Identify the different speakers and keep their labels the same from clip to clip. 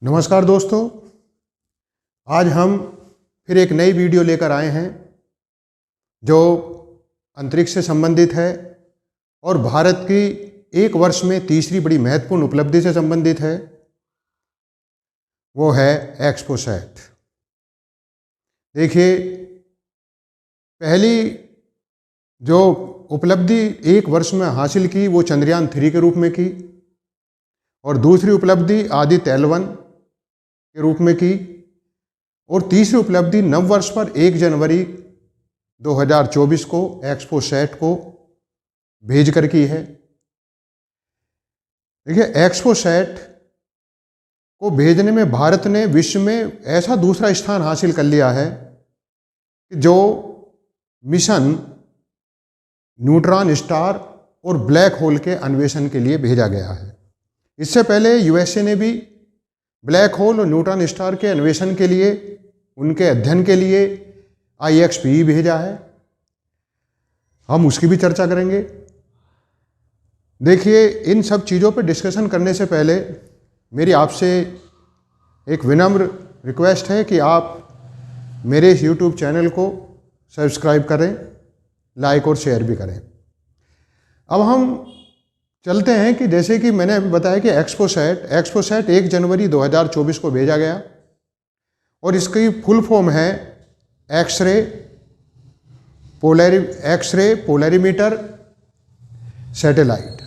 Speaker 1: नमस्कार दोस्तों, आज हम फिर एक नई वीडियो लेकर आए हैं जो अंतरिक्ष से संबंधित है और भारत की एक वर्ष में तीसरी बड़ी महत्वपूर्ण उपलब्धि से संबंधित है। वो है एक्सपोसैट। देखिए, पहली जो उपलब्धि एक वर्ष में हासिल की वो चंद्रयान 3 के रूप में की और दूसरी उपलब्धि आदित्य L1 के रूप में की और तीसरी उपलब्धि नव वर्ष पर 1 जनवरी 2024 को एक्सपोसैट को भेजकर की है। देखिए, एक्सपोसैट को भेजने में भारत ने विश्व में ऐसा दूसरा स्थान हासिल कर लिया है कि जो मिशन न्यूट्रॉन स्टार और ब्लैक होल के अन्वेषण के लिए भेजा गया है। इससे पहले यूएसए ने भी ब्लैक होल और न्यूट्रॉन स्टार के अन्वेषण के लिए, उनके अध्ययन के लिए IXPE भेजा है। हम उसकी भी चर्चा करेंगे। देखिए, इन सब चीज़ों पर डिस्कशन करने से पहले मेरी आपसे एक विनम्र रिक्वेस्ट है कि आप मेरे इस YouTube चैनल को सब्सक्राइब करें, लाइक और शेयर भी करें। अब हम चलते हैं कि जैसे कि मैंने अभी बताया कि एक्सपोसैट 1 जनवरी 2024 को भेजा गया और इसकी फुल फॉर्म है एक्स-रे पोलैरिमीटर सैटेलाइट।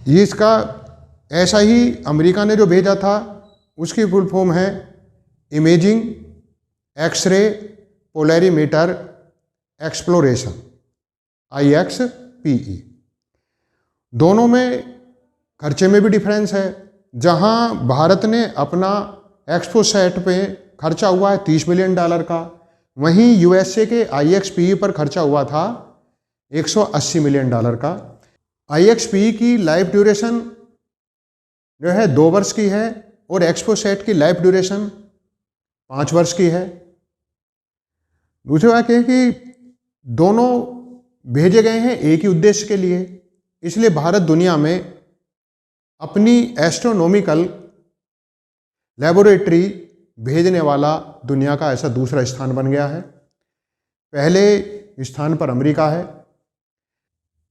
Speaker 1: ये इसका ऐसा ही अमेरिका ने जो भेजा था उसकी फुल फॉर्म है imaging X-ray polarimeter exploration IXPE। दोनों में खर्चे में भी डिफरेंस है। जहां भारत ने अपना एक्सपोसैट पे खर्चा हुआ है $30 मिलियन का, वहीं यूएसए के IXPE पर खर्चा हुआ था $180 मिलियन का। IXPE की लाइफ ड्यूरेशन जो है 2 वर्ष की है और एक्सपोसैट की लाइफ ड्यूरेशन 5 वर्ष की है। दूसरी बात यह कि दोनों भेजे गए हैं एक ही उद्देश्य के लिए, इसलिए भारत दुनिया में अपनी एस्ट्रोनॉमिकल लेबोरेटरी भेजने वाला दुनिया का ऐसा दूसरा स्थान बन गया है। पहले स्थान पर अमेरिका है।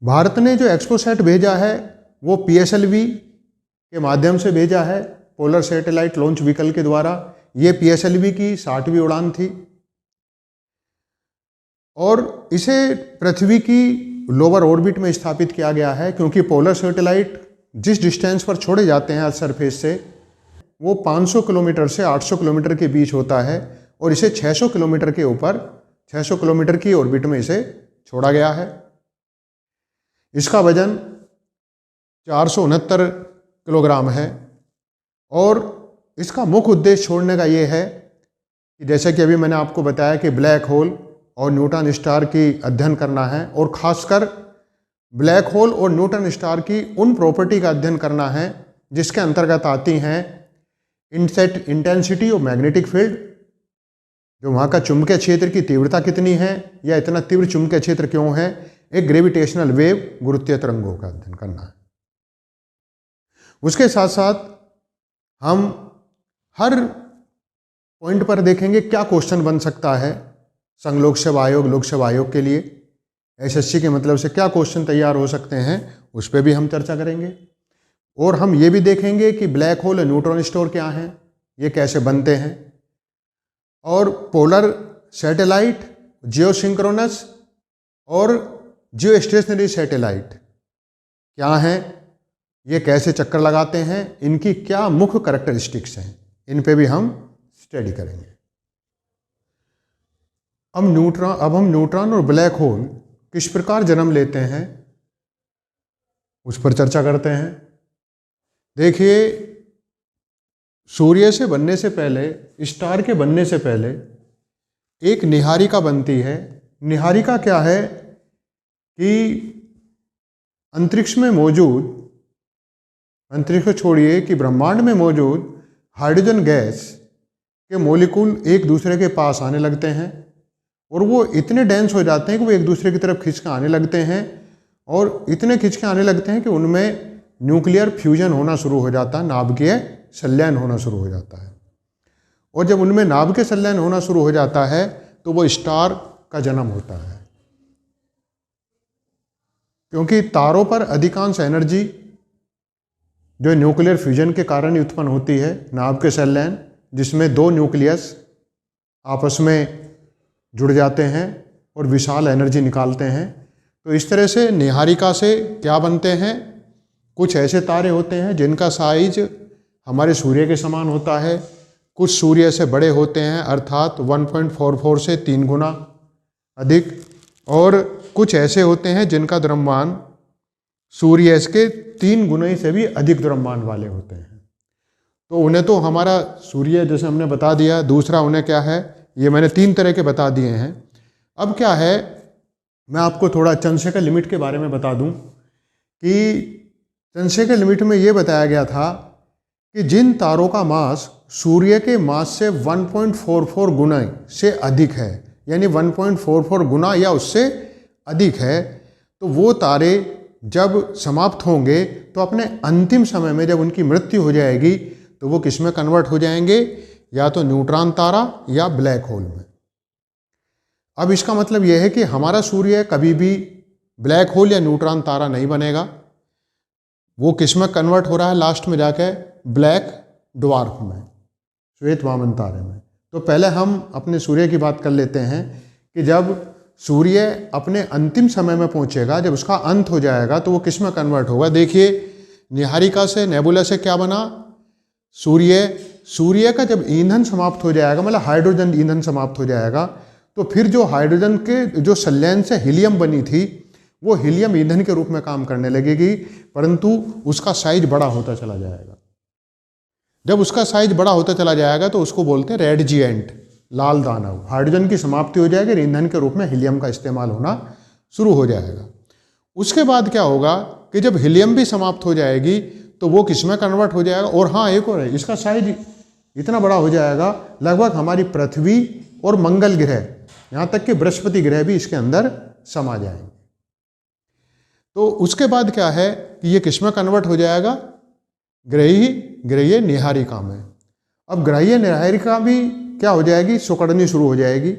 Speaker 1: भारत ने जो एक्सपोसैट भेजा है वो PSLV के माध्यम से भेजा है, पोलर सैटेलाइट लॉन्च व्हीकल के द्वारा। ये PSLV की 60वीं उड़ान थी और इसे पृथ्वी की लोअर ऑर्बिट में स्थापित किया गया है, क्योंकि पोलर सैटेलाइट जिस डिस्टेंस पर छोड़े जाते हैं अर्थ सरफेस से वो 500 किलोमीटर से 800 किलोमीटर के बीच होता है और इसे 600 किलोमीटर के ऊपर 600 किलोमीटर की ऑर्बिट में इसे छोड़ा गया है। इसका वजन 469 किलोग्राम है और इसका मुख्य उद्देश्य छोड़ने का ये है कि जैसे कि अभी मैंने आपको बताया कि ब्लैक होल और न्यूट्रॉन स्टार की अध्ययन करना है और खासकर ब्लैक होल और न्यूट्रॉन स्टार की उन प्रॉपर्टी का अध्ययन करना है जिसके अंतर्गत आती हैं इंटेंसिटी और मैग्नेटिक फील्ड, जो वहाँ का चुंबकीय क्षेत्र की तीव्रता कितनी है या इतना तीव्र चुंबकीय क्षेत्र क्यों है, एक ग्रेविटेशनल वेव गुरुत्वीय तरंगों का अध्ययन करना है। उसके साथ साथ हम हर पॉइंट पर देखेंगे क्या क्वेश्चन बन सकता है संघ लोक सेवा आयोग, लोक सेवा आयोग के लिए SSC के मतलब से क्या क्वेश्चन तैयार हो सकते हैं, उस पर भी हम चर्चा करेंगे। और हम ये भी देखेंगे कि ब्लैक होल और न्यूट्रॉन स्टार क्या हैं, ये कैसे बनते हैं, और पोलर सैटेलाइट, जियोसिंक्रोनस और जियो स्टेशनरी सैटेलाइट क्या हैं, ये कैसे चक्कर लगाते हैं, इनकी क्या मुख्य कैरेक्टरिस्टिक्स हैं, इन पे भी हम स्टडी करेंगे। अब हम न्यूट्रॉन और ब्लैक होल किस प्रकार जन्म लेते हैं उस पर चर्चा करते हैं। देखिए, सूर्य से बनने से पहले, स्टार के बनने से पहले एक निहारिका बनती है। निहारिका क्या है कि अंतरिक्ष में मौजूद, अंतरिक्ष को छोड़िए कि ब्रह्मांड में मौजूद हाइड्रोजन गैस के मॉलिक्यूल एक दूसरे के पास आने लगते हैं और वो इतने डेंस हो जाते हैं कि वो एक दूसरे की तरफ खिंच के आने लगते हैं और इतने खिंच के आने लगते हैं कि उनमें न्यूक्लियर फ्यूजन होना शुरू हो जाता है, नाभिकीय संलयन होना शुरू हो जाता है। और जब उनमें नाभ के संलयन होना शुरू हो जाता है तो वो स्टार का जन्म होता है। क्योंकि तारों पर अधिकांश एनर्जी जो न्यूक्लियर फ्यूजन के कारण ही उत्पन्न होती है, नाभ के संलयन, जिसमें दो न्यूक्लियस आपस में जुड़ जाते हैं और विशाल एनर्जी निकालते हैं। तो इस तरह से नीहारिका से क्या बनते हैं, कुछ ऐसे तारे होते हैं जिनका साइज हमारे सूर्य के समान होता है, कुछ सूर्य से बड़े होते हैं अर्थात 1.44 से 3 गुना अधिक, और कुछ ऐसे होते हैं जिनका द्रव्यमान सूर्य के 3 गुना से भी अधिक द्रव्यमान वाले होते हैं। तो उन्हें तो हमारा सूर्य जैसे हमने बता दिया, दूसरा उन्हें क्या है, ये मैंने 3 तरह के बता दिए हैं। अब क्या है, मैं आपको थोड़ा चंद्रशेखर लिमिट के बारे में बता दूं कि चंद्रशेखर लिमिट में ये बताया गया था कि जिन तारों का मास सूर्य के मास से 1.44 गुना से अधिक है, यानी 1.44 गुना या उससे अधिक है, तो वो तारे जब समाप्त होंगे तो अपने अंतिम समय में जब उनकी मृत्यु हो जाएगी तो वो किस में कन्वर्ट हो जाएंगे, या तो न्यूट्रॉन तारा या ब्लैक होल में। अब इसका मतलब यह है कि हमारा सूर्य कभी भी ब्लैक होल या न्यूट्रॉन तारा नहीं बनेगा, वो किस में कन्वर्ट हो रहा है लास्ट में जाके, ब्लैक ड्वार्फ में, श्वेत वामन तारे में। तो पहले हम अपने सूर्य की बात कर लेते हैं कि जब सूर्य अपने अंतिम समय में पहुंचेगा, जब उसका अंत हो जाएगा, तो वो किस में कन्वर्ट होगा। देखिए नीहारिका से, नेबुला से क्या बना, सूर्य का जब ईंधन समाप्त हो जाएगा, मतलब हाइड्रोजन ईंधन समाप्त हो जाएगा, तो फिर जो हाइड्रोजन के जो संलयन से हीलियम बनी थी वो हीलियम ईंधन के रूप में काम करने लगेगी, परंतु उसका साइज बड़ा होता चला जाएगा। जब उसका साइज बड़ा होता चला जाएगा तो उसको बोलते हैं रेड जिएंट, लाल दानव। हाइड्रोजन की समाप्ति हो जाएगी, ईंधन के रूप में हीलियम का इस्तेमाल होना शुरू हो जाएगा। उसके बाद क्या होगा कि जब हीलियम भी समाप्त हो जाएगी तो वो किस में कन्वर्ट हो जाएगा। और हाँ, एक और है, इसका साइज इतना बड़ा हो जाएगा, लगभग हमारी पृथ्वी और मंगल ग्रह, यहाँ तक कि बृहस्पति ग्रह भी इसके अंदर समा जाएंगे। तो उसके बाद क्या है कि ये किस में कन्वर्ट हो जाएगा, ग्रहीय नीहारिका में। अब ग्रहीय नीहारिका भी क्या हो जाएगी, सुकड़नी शुरू हो जाएगी,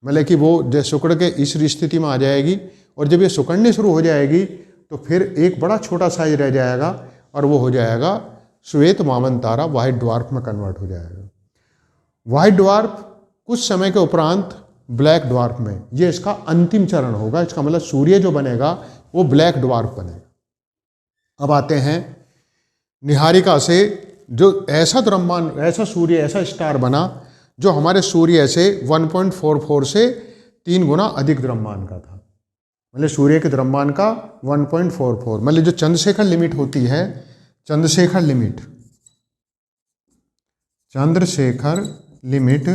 Speaker 1: मतलब कि वो जैसे सुकड़ के इस स्थिति में आ जाएगी, और जब ये सुकड़नी शुरू हो जाएगी तो फिर एक बड़ा छोटा साइज रह जाएगा और वो हो जाएगा श्वेत वामन तारा, व्हाइट ड्वार्फ में कन्वर्ट हो जाएगा। व्हाइट ड्वार्फ कुछ समय के उपरांत ब्लैक ड्वार्फ में, ये इसका अंतिम चरण होगा। इसका मतलब सूर्य जो बनेगा वो ब्लैक ड्वार्फ बनेगा। अब आते हैं नीहारिका से जो ऐसा द्रव्यमान, ऐसा सूर्य, ऐसा स्टार बना जो हमारे सूर्य से 1.44 से 3 गुना अधिक द्रव्यमान का था, मतलब सूर्य के द्रव्यमान का 1.44, मतलब जो चंद्रशेखर लिमिट होती है, चंद्रशेखर लिमिट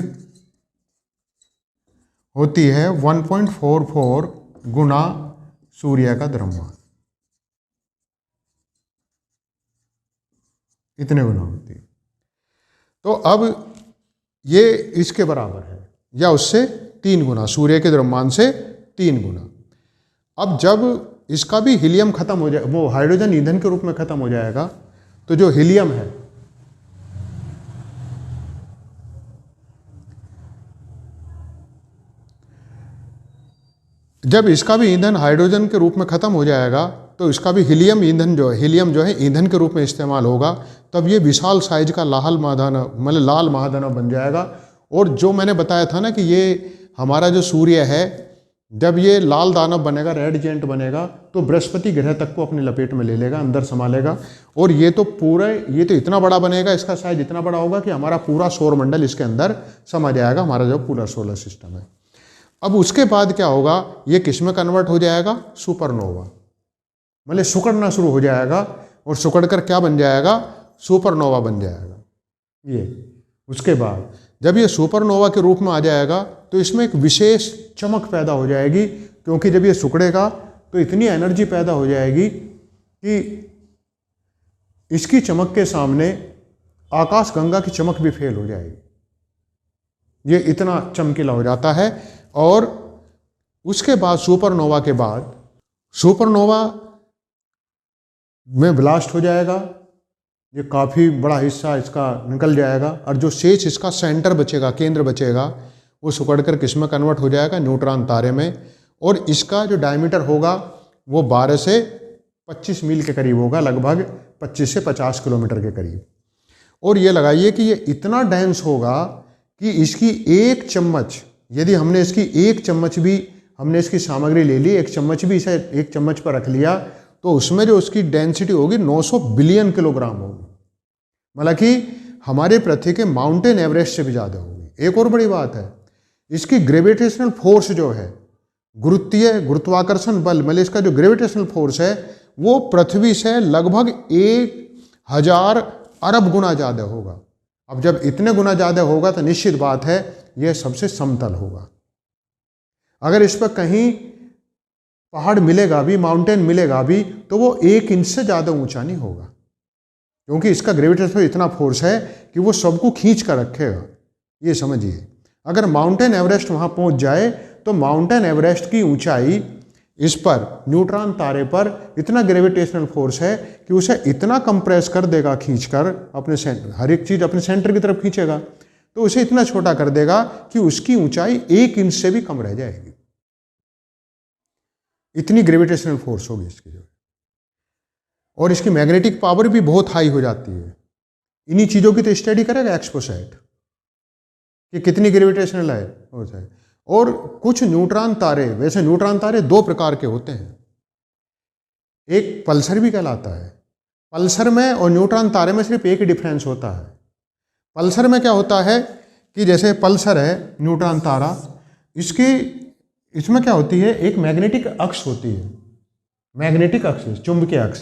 Speaker 1: होती है 1.44 गुना सूर्य का द्रव्यमान, इतने गुना होती है। तो अब ये इसके बराबर है या उससे 3 गुना, सूर्य के द्रव्यमान से 3 गुना। अब जब इसका भी हीलियम खत्म हो जाए, वो हाइड्रोजन ईंधन के रूप में खत्म हो जाएगा, तो जो हीलियम है जब इसका भी ईंधन हाइड्रोजन के रूप में खत्म हो जाएगा तो इसका भी हीलियम जो है ईंधन के रूप में इस्तेमाल होगा, तब ये विशाल साइज का लाल महादानव बन जाएगा। और जो मैंने बताया था ना कि ये हमारा जो सूर्य है, जब ये लाल दानव बनेगा, रेड जेंट बनेगा, तो बृहस्पति ग्रह तक को अपने लपेट में ले लेगा, अंदर समा लेगा। और ये तो इतना बड़ा बनेगा, इसका साइज इतना बड़ा होगा कि हमारा पूरा सौरमंडल इसके अंदर समा जाएगा, हमारा जो पूरा सोलर सिस्टम है। अब उसके बाद क्या होगा, ये किस में कन्वर्ट हो जाएगा, सुपरनोवा, मतलब सिकुड़ना शुरू हो जाएगा, और सिकुड़ कर क्या बन जाएगा, सुपरनोवा बन जाएगा ये। उसके बाद जब ये सुपरनोवा के रूप में आ जाएगा तो इसमें एक विशेष चमक पैदा हो जाएगी, क्योंकि जब ये सिकुड़ेगा तो इतनी एनर्जी पैदा हो जाएगी कि इसकी चमक के सामने आकाश गंगा की चमक भी फेल हो जाएगी। ये इतना चमकीला हो जाता है। और उसके बाद सुपरनोवा के बाद, सुपरनोवा में ब्लास्ट हो जाएगा, ये काफ़ी बड़ा हिस्सा इसका निकल जाएगा और जो शेष इसका सेंटर बचेगा, केंद्र बचेगा, वो सिकुड़ कर किस में कन्वर्ट हो जाएगा, न्यूट्रॉन तारे में। और इसका जो डायमीटर होगा वो 12 से 25 मील के करीब होगा, लगभग 25 से 50 किलोमीटर के करीब। और ये लगाइए कि ये इतना डेंस होगा कि इसकी एक चम्मच, यदि हमने इसकी एक चम्मच भी, हमने इसकी सामग्री ले ली, एक चम्मच भी इसे एक चम्मच पर रख लिया, तो उसमें जो उसकी डेंसिटी होगी 900 बिलियन किलोग्राम होगी। मतलब कि हमारे पृथ्वी के माउंटेन एवरेस्ट से भी ज़्यादा होगी। एक और बड़ी बात है, इसकी ग्रेविटेशनल फोर्स जो है, गुरुत्वाकर्षण बल, मतलब इसका जो ग्रेविटेशनल फोर्स है वो पृथ्वी से लगभग 1000 अरब गुना ज़्यादा होगा। अब जब इतने गुना ज़्यादा होगा तो निश्चित बात है यह सबसे समतल होगा। अगर इस पर कहीं पहाड़ मिलेगा भी, माउंटेन मिलेगा भी, तो वो 1 इंच से ज़्यादा ऊंचा नहीं होगा, क्योंकि इसका ग्रेविटेशन इतना फोर्स है कि वो सबको खींच कर रखेगा। ये समझिए, अगर माउंटेन एवरेस्ट वहाँ पहुँच जाए तो माउंटेन एवरेस्ट की ऊंचाई, इस पर न्यूट्रॉन तारे पर इतना ग्रेविटेशनल फोर्स है कि उसे इतना कंप्रेस कर देगा खींचकर, अपने सेंटर, हर एक चीज़ अपने सेंटर की तरफ खींचेगा, तो उसे इतना छोटा कर देगा कि उसकी ऊंचाई 1 इंच से भी कम रह जाएगी। इतनी ग्रेविटेशनल फोर्स होगी इसकी जो, और इसकी मैग्नेटिक पावर भी बहुत हाई हो जाती है। इन्हीं चीज़ों की तो स्टडी करेगा एक्सपोसैट कि कितनी ग्रेविटेशनल है होता है। और कुछ न्यूट्रॉन तारे, वैसे न्यूट्रॉन तारे 2 प्रकार के होते हैं, एक पल्सर भी कहलाता है। पल्सर में और न्यूट्रॉन तारे में सिर्फ एक ही डिफरेंस होता है। पल्सर में क्या होता है कि जैसे पल्सर है न्यूट्रॉन तारा, इसमें क्या होती है, एक मैग्नेटिक अक्ष होती है, मैग्नेटिक अक्ष, चुंबकीय अक्ष।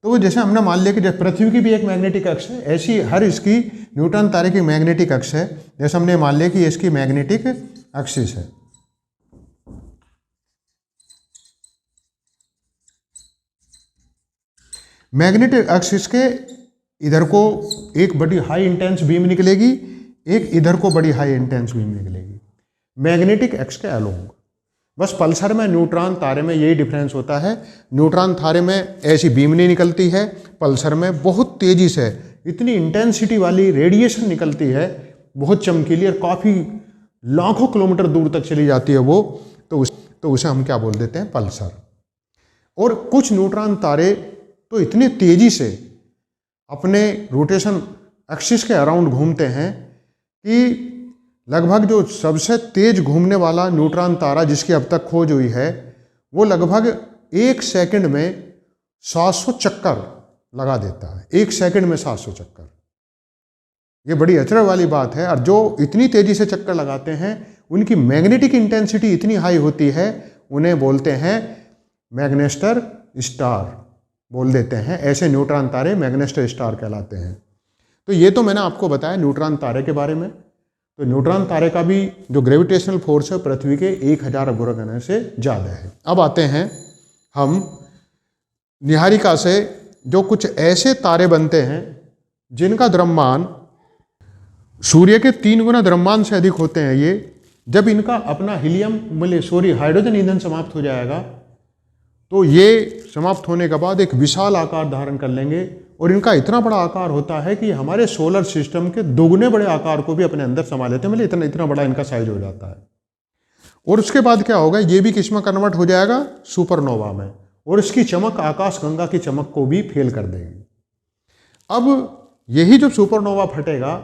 Speaker 1: तो वो जैसे हमने मान लिया कि जैसे पृथ्वी की भी एक मैग्नेटिक अक्ष है, ऐसी हर इसकी न्यूट्रॉन तारे की मैग्नेटिक अक्ष है। जैसे हमने मान लिया कि इसकी मैग्नेटिक एक्सिस है। मैग्नेटिक एक्सिस के इधर को एक बड़ी हाई इंटेंस बीम निकलेगी, एक इधर को बड़ी हाई इंटेंस बीम निकलेगी, मैग्नेटिक एक्स के अलोंग। बस पल्सर में, न्यूट्रॉन तारे में यही डिफरेंस होता है। न्यूट्रॉन तारे में ऐसी बीम नहीं निकलती है, पल्सर में बहुत तेजी से इतनी इंटेंसिटी वाली रेडिएशन निकलती है, बहुत चमकीली, और काफ़ी लाखों किलोमीटर दूर तक चली जाती है वो, तो उसे हम क्या बोल देते हैं, पल्सर। और कुछ न्यूट्रॉन तारे तो इतनी तेजी से अपने रोटेशन एक्सिस के अराउंड घूमते हैं कि लगभग जो सबसे तेज घूमने वाला न्यूट्रॉन तारा जिसकी अब तक खोज हुई है, वो लगभग 1 सेकंड में 700 चक्कर लगा देता है। 1 सेकंड में 700 चक्कर, ये बड़ी अचरज वाली बात है। और जो इतनी तेजी से चक्कर लगाते हैं उनकी मैग्नेटिक इंटेंसिटी इतनी हाई होती है, उन्हें बोलते हैं मैग्नेस्टर स्टार, बोल देते हैं। ऐसे न्यूट्रॉन तारे मैग्नेस्टर स्टार कहलाते हैं। तो ये तो मैंने आपको बताया न्यूट्रॉन तारे के बारे में। तो न्यूट्रॉन तारे का भी जो ग्रेविटेशनल फोर्स है पृथ्वी के 1000 अरब से ज़्यादा है। अब आते हैं हम निहारिका से, जो कुछ ऐसे तारे बनते हैं जिनका द्रव्यमान सूर्य के 3 गुना द्रव्यमान से अधिक होते हैं। ये जब इनका अपना हाइड्रोजन ईंधन समाप्त हो जाएगा, तो ये समाप्त होने के बाद एक विशाल आकार धारण कर लेंगे, और इनका इतना बड़ा आकार होता है कि हमारे सोलर सिस्टम के दोगुने बड़े आकार को भी अपने अंदर समा लेते हैं। मतलब इतना बड़ा इनका साइज हो जाता है। और उसके बाद क्या होगा, ये भी किस में कन्वर्ट हो जाएगा, सुपरनोवा में, और इसकी चमक आकाश गंगा की चमक को भी फेल कर देगी। अब यही जब सुपरनोवा फटेगा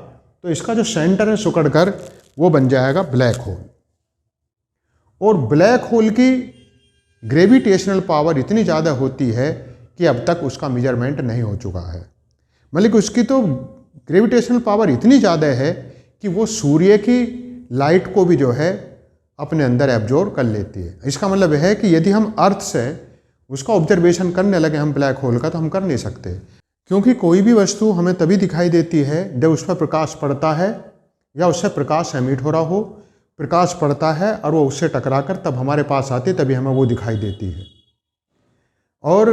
Speaker 1: तो इसका जो सेंटर है सिकुड़कर वो बन जाएगा ब्लैक होल। और ब्लैक होल की ग्रेविटेशनल पावर इतनी ज़्यादा होती है कि अब तक उसका मेजरमेंट नहीं हो चुका है। मतलब कि उसकी तो ग्रेविटेशनल पावर इतनी ज़्यादा है कि वो सूर्य की लाइट को भी जो है अपने अंदर एब्जॉर्ब कर लेती है। इसका मतलब है कि यदि हम अर्थ से उसका ऑब्जर्वेशन करने लगे हम ब्लैक होल का, तो हम कर नहीं सकते, क्योंकि कोई भी वस्तु हमें तभी दिखाई देती है जब उस पर प्रकाश पड़ता है या उससे प्रकाश एमिट हो रहा हो। प्रकाश पड़ता है और वो उससे टकराकर तब हमारे पास आती है, तभी हमें वो दिखाई देती है। और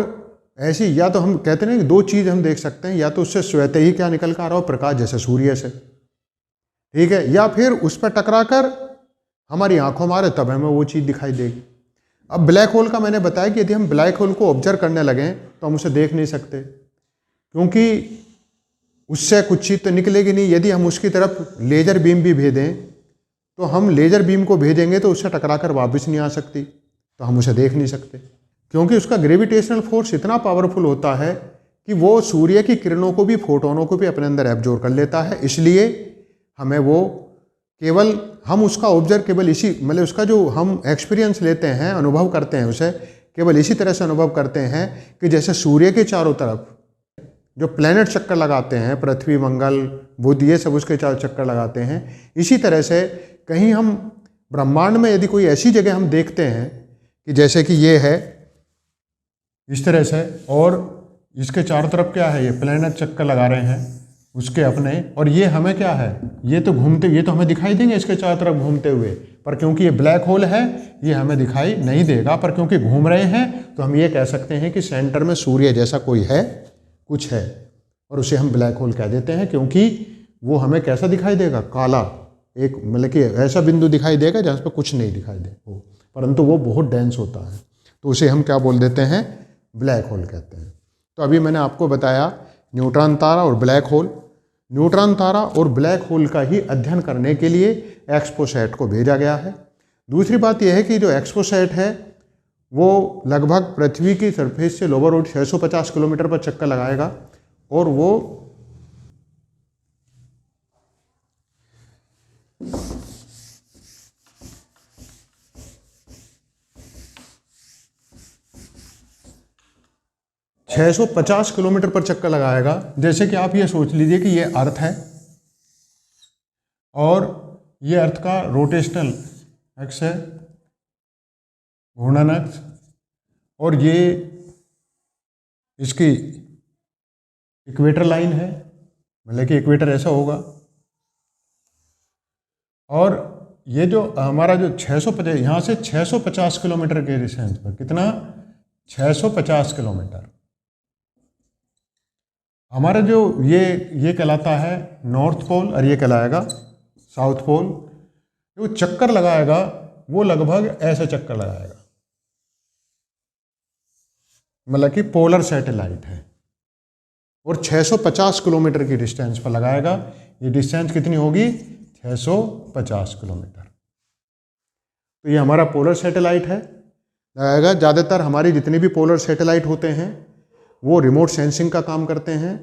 Speaker 1: ऐसी, या तो हम कहते हैं कि 2 चीज़ हम देख सकते हैं, या तो उससे स्वतः ही क्या निकल कर आ रहा हो प्रकाश, जैसे सूर्य से, ठीक है, या फिर उस पर टकराकर हमारी आंखों मारे तब हमें वो चीज़ दिखाई देगी। अब ब्लैक होल का मैंने बताया कि यदि हम ब्लैक होल को ऑब्जर्व करने लगें तो हम उसे देख नहीं सकते, क्योंकि उससे कुछ चीज़ तो निकलेगी नहीं। यदि हम उसकी तरफ लेज़र बीम भी भेजें तो हम लेज़र बीम को भेजेंगे तो उससे टकरा कर वापस नहीं आ सकती, तो हम उसे देख नहीं सकते, क्योंकि उसका ग्रेविटेशनल फोर्स इतना पावरफुल होता है कि वो सूर्य की किरणों को भी, फोटोनों को भी अपने अंदर एब्जॉर्ब कर लेता है। इसलिए हमें वो केवल, हम उसका ऑब्जर्व केवल इसी, मतलब उसका जो हम एक्सपीरियंस लेते हैं, अनुभव करते हैं, उसे केवल इसी तरह से अनुभव करते हैं कि जैसे सूर्य के चारों तरफ जो प्लैनेट चक्कर लगाते हैं, पृथ्वी, मंगल, बुध, ये सब उसके चारों चक्कर लगाते हैं, इसी तरह से कहीं हम ब्रह्मांड में यदि कोई ऐसी जगह हम देखते हैं कि जैसे कि ये है इस तरह से, और इसके चारों तरफ क्या है, ये प्लैनेट चक्कर लगा रहे हैं उसके अपने, और ये हमें क्या है, ये तो घूमते, ये तो हमें दिखाई देंगे इसके चारों तरफ घूमते हुए, पर क्योंकि ये ब्लैक होल है ये हमें दिखाई नहीं देगा, पर क्योंकि घूम रहे हैं तो हम ये कह सकते हैं कि सेंटर में सूर्य जैसा कोई है, कुछ है, और उसे हम ब्लैक होल कह देते हैं, क्योंकि वो हमें कैसा दिखाई देगा, काला, एक मतलब कि ऐसा बिंदु दिखाई देगा जहाँ पर कुछ नहीं दिखाई दे वो, परंतु वो बहुत डेंस होता है, तो उसे हम क्या बोल देते हैं, ब्लैक होल कहते हैं। तो अभी मैंने आपको बताया न्यूट्रॉन तारा और ब्लैक होल। न्यूट्रॉन तारा और ब्लैक होल का ही अध्ययन करने के लिए एक्सपोसैट को भेजा गया है। दूसरी बात यह है कि जो एक्सपोसैट है वो लगभग पृथ्वी की सरफेस से लोअर ऑर्बिट 650 किलोमीटर पर चक्कर लगाएगा, और वो 650 किलोमीटर पर चक्कर लगाएगा। जैसे कि आप ये सोच लीजिए कि ये अर्थ है और ये अर्थ का रोटेशनल एक्स है, घूर्णन अक्ष, और ये इसकी इक्वेटर लाइन है, मतलब कि इक्वेटर ऐसा होगा, और ये जो हमारा जो 650, यहाँ से 650 किलोमीटर के डिस्टेंस पर, कितना, 650 किलोमीटर, हमारा जो ये कहलाता है नॉर्थ पोल, और ये कहलाएगा साउथ पोल। जो चक्कर लगाएगा वो लगभग ऐसा चक्कर लगाएगा, मतलब कि पोलर सैटेलाइट है, और 650 किलोमीटर की डिस्टेंस पर लगाएगा। ये डिस्टेंस कितनी होगी, 650 किलोमीटर। तो ये हमारा पोलर सैटेलाइट है, लगाएगा। ज़्यादातर हमारी जितने भी पोलर सैटेलाइट होते हैं वो रिमोट सेंसिंग का काम करते हैं,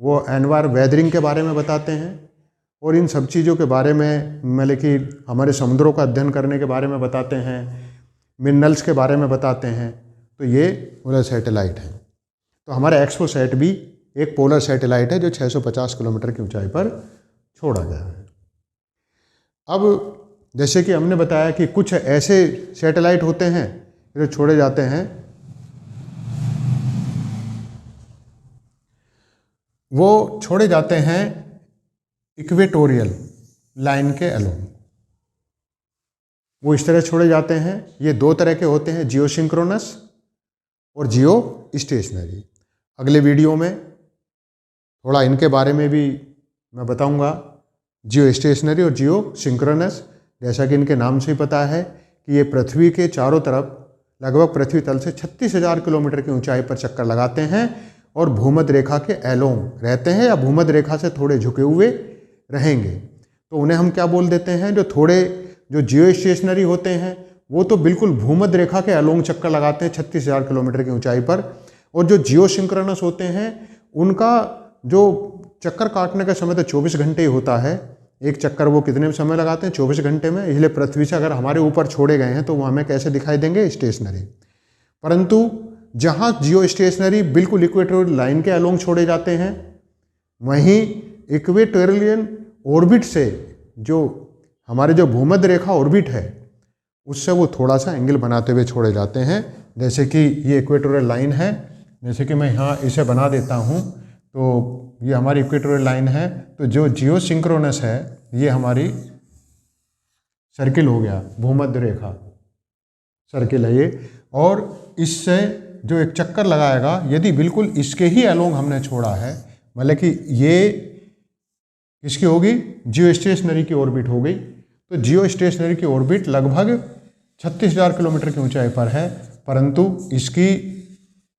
Speaker 1: वो एनवायर वेदरिंग के बारे में बताते हैं, और इन सब चीज़ों के बारे में, मतलब कि हमारे समुद्रों का अध्ययन करने के बारे में बताते हैं, मिनरल्स के बारे में बताते हैं। तो ये पोलर सैटेलाइट है। तो हमारा एक्सपोसैट भी एक पोलर सैटेलाइट है जो 650 किलोमीटर की ऊंचाई पर छोड़ा गया है। अब जैसे कि हमने बताया कि कुछ ऐसे सैटेलाइट होते हैं जो छोड़े जाते हैं, वो छोड़े जाते हैं इक्वेटोरियल लाइन के अलोंग। वो इस तरह छोड़े जाते हैं। ये दो तरह के होते हैं, जियो सिंक्रोनस और जियो स्टेशनरी। अगले वीडियो में थोड़ा इनके बारे में भी मैं बताऊंगा, जियो स्टेशनरी और जियो सिंक्रोनस। जैसा कि इनके नाम से ही पता है कि ये पृथ्वी के चारों तरफ लगभग पृथ्वी तल से 36,000 किलोमीटर की ऊंचाई पर चक्कर लगाते हैं और भूमध्य रेखा के एलोंग रहते हैं, या भूमध्य रेखा से थोड़े झुके हुए रहेंगे। तो उन्हें हम क्या बोल देते हैं, जो जियो स्टेशनरी होते हैं वो तो बिल्कुल भूमध्य रेखा के एलोंग चक्कर लगाते हैं 36,000 किलोमीटर की ऊंचाई पर, और जो जियो सिंक्रोनस होते हैं उनका जो चक्कर काटने का समय तो 24 घंटे ही होता है। एक चक्कर वो कितने समय लगाते हैं, 24 घंटे में। इसलिए पृथ्वी से अगर हमारे ऊपर छोड़े गए हैं तो वो हमें कैसे दिखाई देंगे, स्टेशनरी। परंतु जहाँ जियो स्टेशनरी बिल्कुल इक्वेटोरियल लाइन के अलोंग छोड़े जाते हैं, वहीं इक्वेटोरियल ऑर्बिट से जो हमारे जो भूमध्य रेखा ऑर्बिट है उससे वो थोड़ा सा एंगल बनाते हुए छोड़े जाते हैं। जैसे कि ये इक्वेटोरियल लाइन है, जैसे कि मैं यहाँ इसे बना देता हूँ, तो ये हमारी इक्वेटोरियल लाइन है। तो जो जियो सिंक्रोनस है ये हमारी सर्किल हो गया, भूमध्य रेखा सर्किल है ये, और इससे जो एक चक्कर लगाएगा, यदि बिल्कुल इसके ही अलोंग हमने छोड़ा है, मतलब कि ये इसकी होगी जियो स्टेशनरी की ऑर्बिट हो गई। तो जियो स्टेशनरी की ऑर्बिट लगभग 36,000 किलोमीटर की ऊंचाई पर है, परंतु इसकी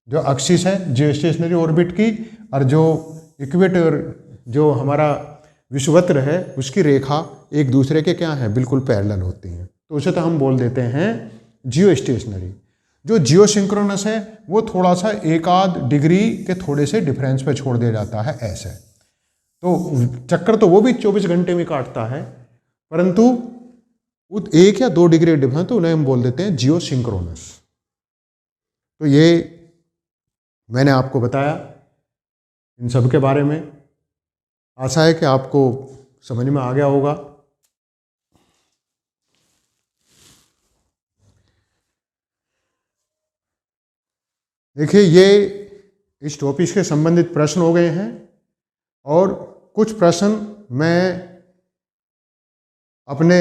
Speaker 1: जो एक्सिस है जियो स्टेशनरी ऑर्बिट की, और जो इक्वेटर जो हमारा विषुवत्र है उसकी रेखा एक दूसरे के क्या है, बिल्कुल पैरेलल होती हैं, तो उसे तो हम बोल देते हैं जियो स्टेशनरी। जो जियो सिंक्रोनस है वो थोड़ा सा एक आध डिग्री के थोड़े से डिफरेंस पे छोड़ दिया जाता है ऐसे। तो चक्कर तो वो भी 24 घंटे में काटता है, परंतु 1 या 2 डिग्री डिफरेंस, तो उन्हें हम बोल देते हैं जियो सिंक्रोनस। तो ये मैंने आपको बताया इन सब के बारे में। आशा है कि आपको समझ में आ गया होगा। देखिए, ये इस टॉपिक से संबंधित प्रश्न हो गए हैं, और कुछ प्रश्न मैं अपने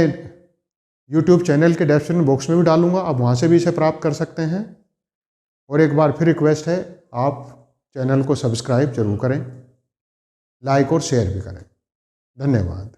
Speaker 1: YouTube चैनल के डिस्क्रिप्शन बॉक्स में भी डालूंगा, आप वहाँ से भी इसे प्राप्त कर सकते हैं। और एक बार फिर रिक्वेस्ट है, आप चैनल को सब्सक्राइब जरूर करें, लाइक और शेयर भी करें। धन्यवाद।